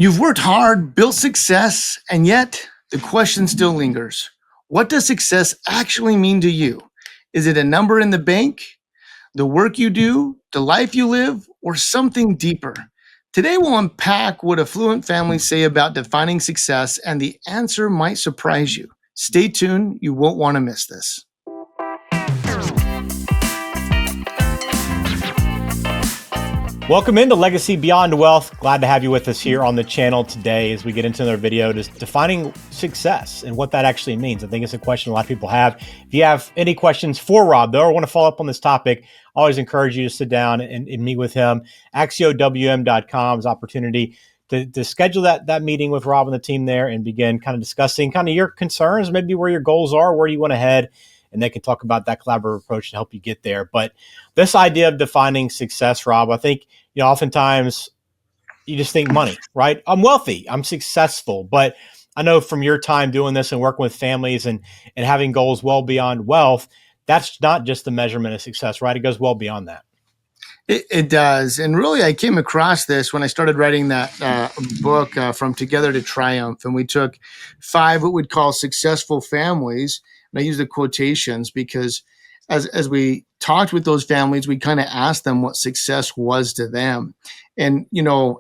You've worked hard, built success, and yet the question still lingers. What does success actually mean to you? Is it a number in the bank, the work you do, the life you live, or something deeper? Today, we'll unpack what affluent families say about defining success, and the answer might surprise you. Stay tuned, you won't want to miss this. Welcome into Legacy Beyond Wealth. Glad to have you with us here on the channel today as we get into another video just defining success and what that actually means. I think it's a question a lot of people have. If you have any questions for Rob, though, or want to follow up on this topic, I always encourage you to sit down and meet with him. AxioWM.com is opportunity to schedule that meeting with Rob and the team there and begin kind of discussing kind of your concerns, maybe where your goals are, where you want to head. And they can talk about that collaborative approach to help you get there. But this idea of defining success, Rob, I think, oftentimes you just think money, right? I'm wealthy, I'm successful. But I know from your time doing this and working with families and having goals well beyond wealth, that's not just the measurement of success, right? It goes well beyond that. It does. And really, I came across this when I started writing that book, From Together to Triumph. And we took 5 what we'd call successful families. And I use the quotations because as we talked with those families, we kind of asked them what success was to them. And,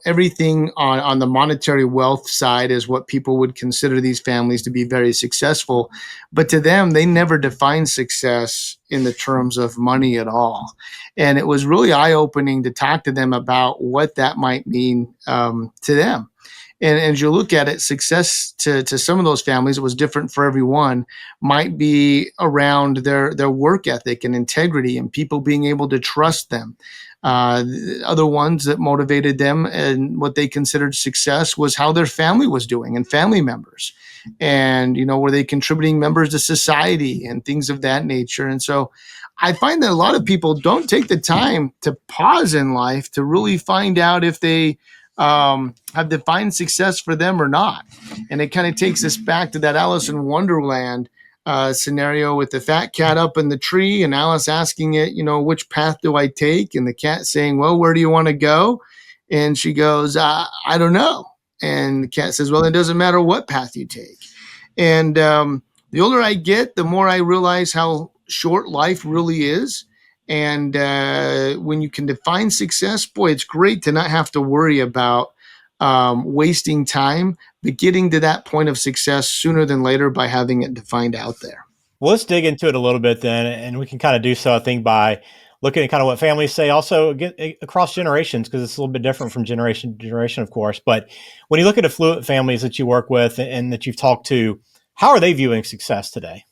everything on the monetary wealth side is what people would consider these families to be very successful. But to them, they never defined success in the terms of money at all. And it was really eye-opening to talk to them about what that might mean to them. And as you look at it, success to some of those families, it was different for everyone, might be around their work ethic and integrity and people being able to trust them. Other ones that motivated them and what they considered success was how their family was doing and family members. And, were they contributing members to society and things of that nature? And so I find that a lot of people don't take the time to pause in life to really find out if they have defined success for them or not. And it kind of takes us back to that Alice in Wonderland scenario with the fat cat up in the tree and Alice asking it, which path do I take? And the cat saying, well, where do you want to go? And she goes, I don't know. And the cat says, well, it doesn't matter what path you take. And the older I get, the more I realize how short life really is. And when you can define success, boy, it's great to not have to worry about wasting time, but getting to that point of success sooner than later by having it defined out there. Well, let's dig into it a little bit then, and we can kind of do so, I think, by looking at kind of what families say also across generations, because it's a little bit different from generation to generation, of course. But when you look at affluent families that you work with and that you've talked to, how are they viewing success today?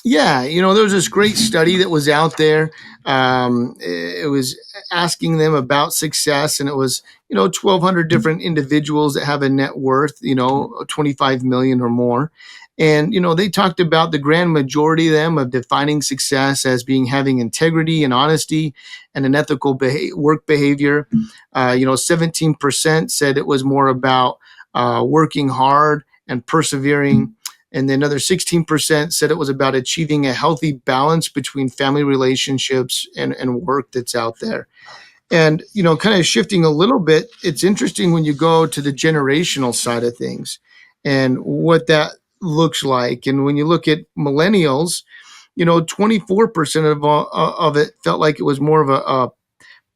Yeah, there was this great study that was out there. It was asking them about success, and it was, 1,200 different individuals that have a net worth, 25 million or more. And, they talked about the grand majority of them of defining success as being having integrity and honesty and an ethical work behavior. 17% said it was more about working hard and persevering. And then another 16% said it was about achieving a healthy balance between family relationships and work that's out there. And, kind of shifting a little bit, it's interesting when you go to the generational side of things and what that looks like. And when you look at millennials, 24% of it felt like it was more of a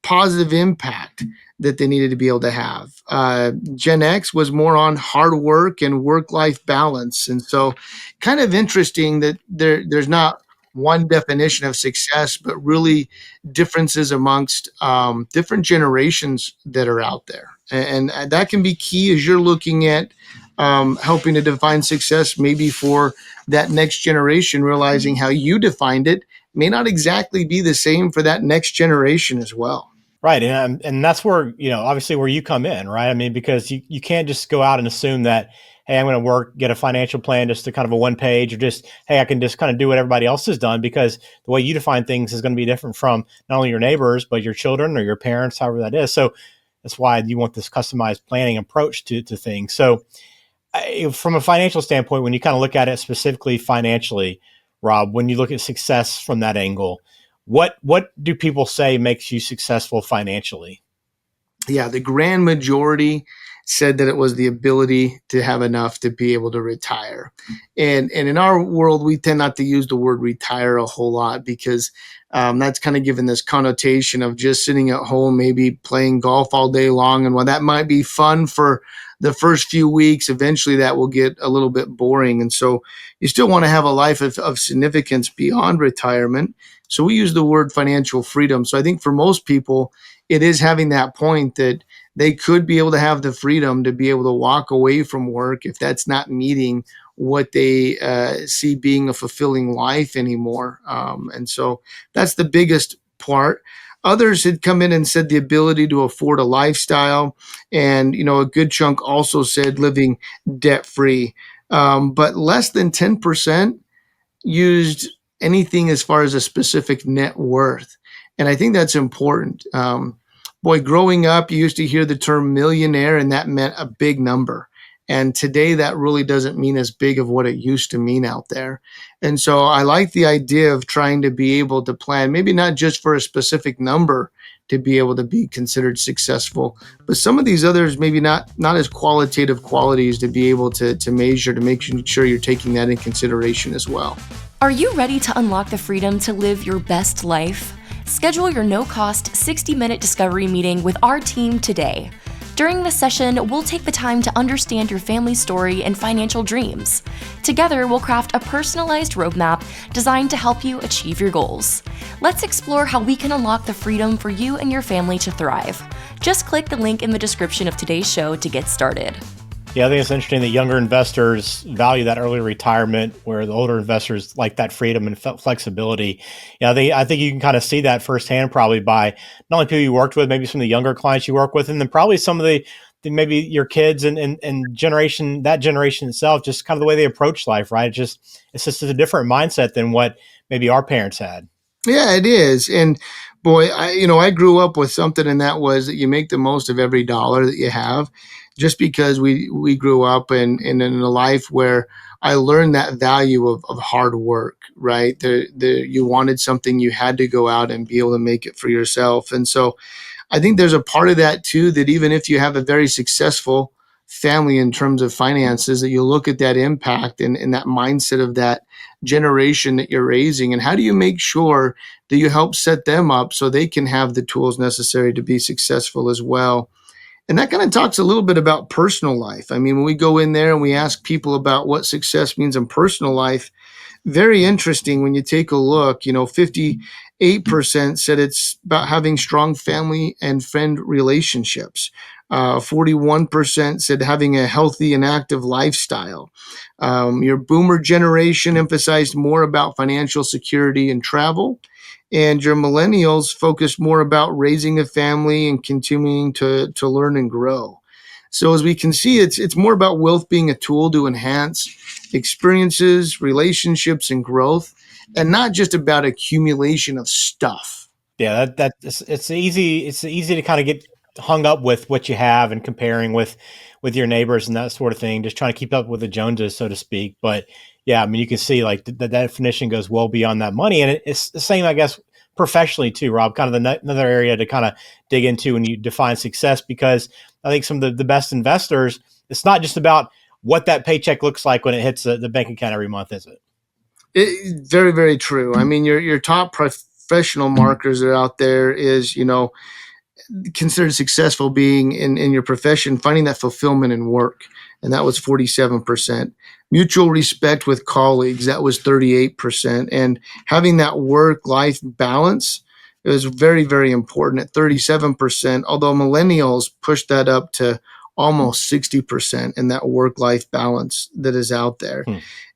positive impact that they needed to be able to have. Gen X was more on hard work and work-life balance. And so kind of interesting that there's not one definition of success, but really differences amongst different generations that are out there. And that can be key as you're looking at helping to define success, maybe for that next generation, realizing how you defined it may not exactly be the same for that next generation as well. Right. And that's where, obviously where you come in, right? I mean, because you can't just go out and assume that, hey, I'm going to get a financial plan just to kind of a one page, or just, hey, I can just kind of do what everybody else has done, because the way you define things is going to be different from not only your neighbors, but your children or your parents, however that is. So that's why you want this customized planning approach to things. So from a financial standpoint, when you kind of look at it specifically financially, Rob, when you look at success from that angle, what do people say makes you successful financially? Yeah, the grand majority said that it was the ability to have enough to be able to retire. And in our world, we tend not to use the word retire a whole lot because that's kind of given this connotation of just sitting at home, maybe playing golf all day long. And while that might be fun for the first few weeks, eventually that will get a little bit boring. And so you still want to have a life of significance beyond retirement. So we use the word financial freedom. So I think for most people, it is having that point that they could be able to have the freedom to be able to walk away from work if that's not meeting what they see being a fulfilling life anymore. And so that's the biggest part. Others had come in and said the ability to afford a lifestyle. And, a good chunk also said living debt free. But less than 10% used anything as far as a specific net worth. And I think that's important. Boy, growing up, you used to hear the term millionaire, and that meant a big number. And today, that really doesn't mean as big of what it used to mean out there. And so I like the idea of trying to be able to plan, maybe not just for a specific number to be able to be considered successful, but some of these others maybe not as qualitative qualities to be able to measure, to make sure you're taking that in consideration as well. Are you ready to unlock the freedom to live your best life? Schedule your no-cost 60-minute discovery meeting with our team today. During this session, we'll take the time to understand your family's story and financial dreams. Together, we'll craft a personalized roadmap designed to help you achieve your goals. Let's explore how we can unlock the freedom for you and your family to thrive. Just click the link in the description of today's show to get started. Yeah, I think it's interesting that younger investors value that early retirement, where the older investors like that freedom and flexibility. Yeah, I think you can kind of see that firsthand, probably by not only people you worked with, maybe some of the younger clients you work with, and then probably some of the maybe your kids and generation, that generation itself, just kind of the way they approach life, right? It's just a different mindset than what maybe our parents had. Yeah, it is. And boy, I grew up with something, and that was that you make the most of every dollar that you have. Just because we grew up in a life where I learned that value of hard work, right? You wanted something, you had to go out and be able to make it for yourself. And so I think there's a part of that too, that even if you have a very successful family in terms of finances, that you look at that impact and that mindset of that generation that you're raising, and how do you make sure that you help set them up so they can have the tools necessary to be successful as well. And that kind of talks a little bit about personal life. I mean, when we go in there and we ask people about what success means in personal life, very interesting when you take a look. 58% said it's about having strong family and friend relationships. 41% said having a healthy and active lifestyle. Your boomer generation emphasized more about financial security and travel. And your millennials focused more about raising a family and continuing to learn and grow. So as we can see, it's more about wealth being a tool to enhance experiences, relationships, and growth, and not just about accumulation of stuff. Yeah, it's easy. It's easy to kind of get hung up with what you have and comparing with your neighbors and that sort of thing, just trying to keep up with the Joneses, so to speak. But yeah, I mean, you can see like the definition goes well beyond that money, and it's the same, I guess, professionally too, Rob. Kind of another area to kind of dig into when you define success, because I think some of the best investors, it's not just about what that paycheck looks like when it hits the bank account every month, is it? Very, very true. I mean, your top professional markers that are out there is, considered successful being in your profession, finding that fulfillment in work. And that was 47%. Mutual respect with colleagues, that was 38%. And having that work-life balance is very, very important at 37%, although millennials pushed that up to almost 60% in that work-life balance that is out there.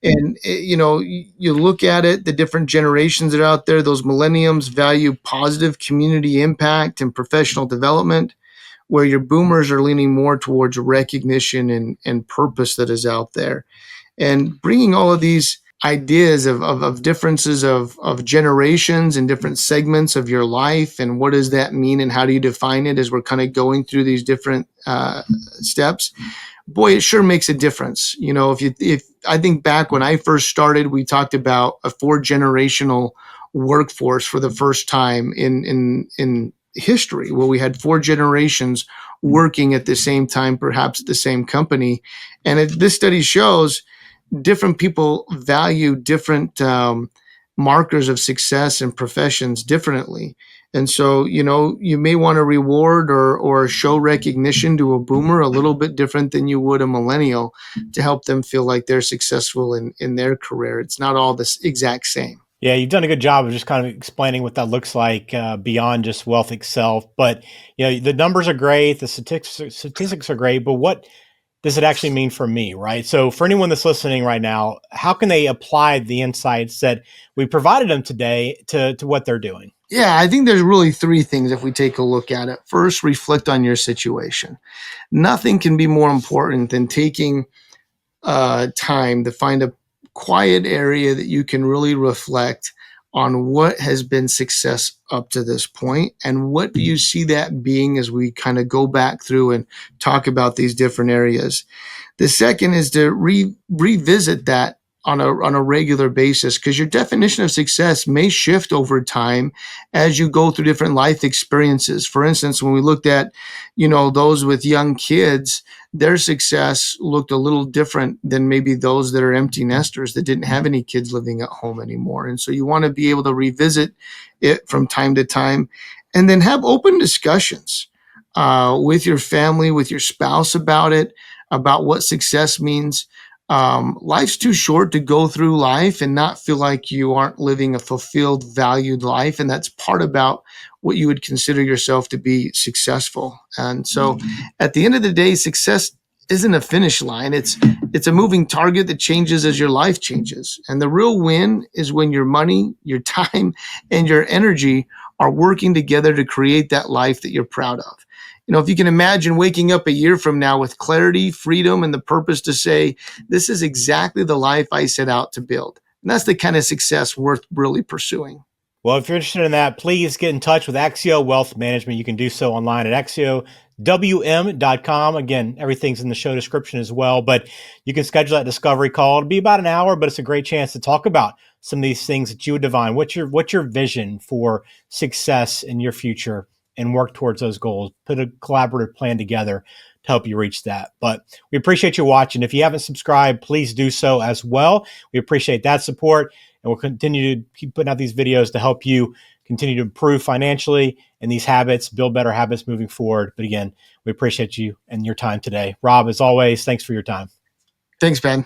And, you look at it, the different generations that are out there, those millenniums value positive community impact and professional development, where your boomers are leaning more towards recognition and purpose that is out there. And bringing all of these ideas of differences of generations and different segments of your life, and what does that mean and how do you define it, as we're kind of going through these different steps, boy, it sure makes a difference. If I think back when I first started, we talked about a 4-generational workforce for the first time in history, where we had 4 generations working at the same time, perhaps at the same company. And this study shows different people value different markers of success and professions differently. And so, you may want to reward or show recognition to a boomer a little bit different than you would a millennial to help them feel like they're successful in their career. It's not all the exact same. Yeah, you've done a good job of just kind of explaining what that looks like beyond just wealth itself. But the numbers are great, the statistics are great, but what does it actually mean for me, right? So for anyone that's listening right now, how can they apply the insights that we provided them today to what they're doing? Yeah, I think there's really three things if we take a look at it. First, reflect on your situation. Nothing can be more important than taking time to find a quiet area that you can really reflect on what has been success up to this point and what do you see that being as we kind of go back through and talk about these different areas. The second is to revisit that on a regular basis, because your definition of success may shift over time as you go through different life experiences. For instance, when we looked at, those with young kids, their success looked a little different than maybe those that are empty nesters that didn't have any kids living at home anymore. And so you want to be able to revisit it from time to time and then have open discussions with your family, with your spouse about it, about what success means. Life's too short to go through life and not feel like you aren't living a fulfilled, valued life. And that's part about what you would consider yourself to be successful. And so at the end of the day, success isn't a finish line. It's a moving target that changes as your life changes. And the real win is when your money, your time, and your energy are working together to create that life that you're proud of. If you can imagine waking up a year from now with clarity, freedom, and the purpose to say, this is exactly the life I set out to build. And that's the kind of success worth really pursuing. Well, if you're interested in that, please get in touch with Axio Wealth Management. You can do so online at axiowm.com. Again, everything's in the show description as well, but you can schedule that discovery call. It'll be about an hour, but it's a great chance to talk about some of these things that you would define. What's your vision for success in your future and work towards those goals? Put a collaborative plan together to help you reach that. But we appreciate you watching. If you haven't subscribed, please do so as well. We appreciate that support. And we'll continue to keep putting out these videos to help you continue to improve financially and these habits, build better habits moving forward. But again, we appreciate you and your time today. Rob, as always, thanks for your time. Thanks, Ben.